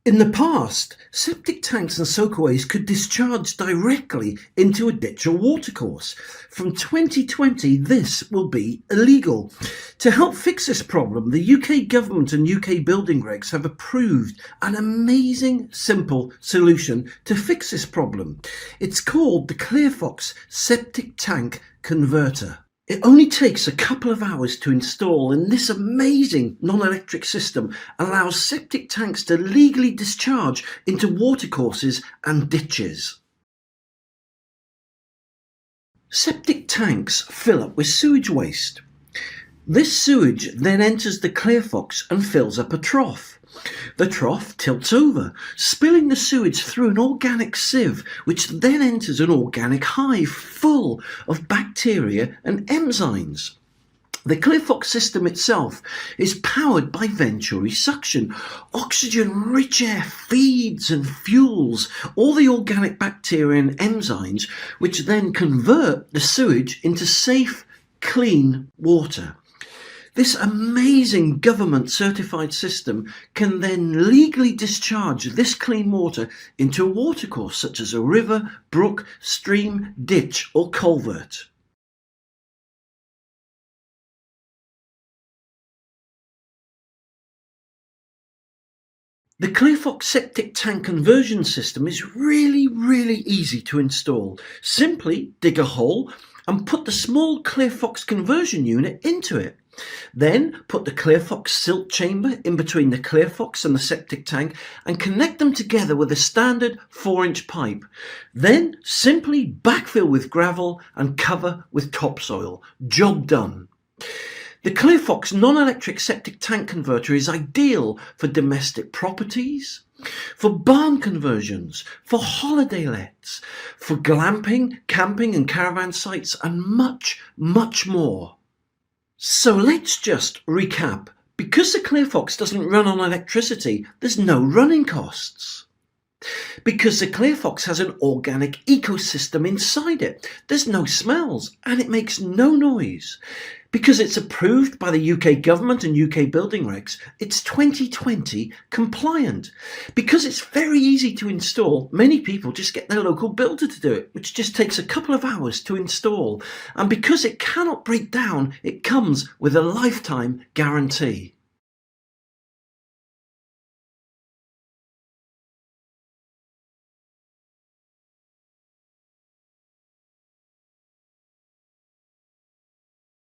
In the past, septic tanks and soakaways could discharge directly into a ditch or watercourse. From 2020, this will be illegal. To help fix this problem, the UK government and UK building regs have approved an amazing, simple solution to fix this problem. It's called the ClearFox Septic Tank Converter. It only takes a couple of hours to install, and this amazing non-electric system allows septic tanks to legally discharge into watercourses and ditches. Septic tanks fill up with sewage waste. This sewage then enters the ClearFox and fills up a trough. The trough tilts over, spilling the sewage through an organic sieve, which then enters an organic hive full of bacteria and enzymes. The ClearFox system itself is powered by venturi suction. Oxygen-rich air feeds and fuels all the organic bacteria and enzymes, which then convert the sewage into safe, clean water. This amazing government certified system can then legally discharge this clean water into a watercourse such as a river, brook, stream, ditch or culvert. The ClearFox septic tank conversion system is really easy to install. Simply dig a hole and put the small ClearFox conversion unit into it. Then put the ClearFox silt chamber in between the ClearFox and the septic tank and connect them together with a standard 4-inch pipe. Then simply backfill with gravel and cover with topsoil. Job done. The ClearFox non-electric septic tank converter is ideal for domestic properties, for barn conversions, for holiday lets, for glamping, camping and caravan sites and much more. So let's just recap. Because the ClearFox doesn't run on electricity, there's no running costs. Because the ClearFox has an organic ecosystem inside it, there's no smells and it makes no noise. Because it's approved by the UK government and UK building regs, it's 2020 compliant. Because it's very easy to install, many people just get their local builder to do it, which just takes a couple of hours to install. And because it cannot break down, it comes with a lifetime guarantee.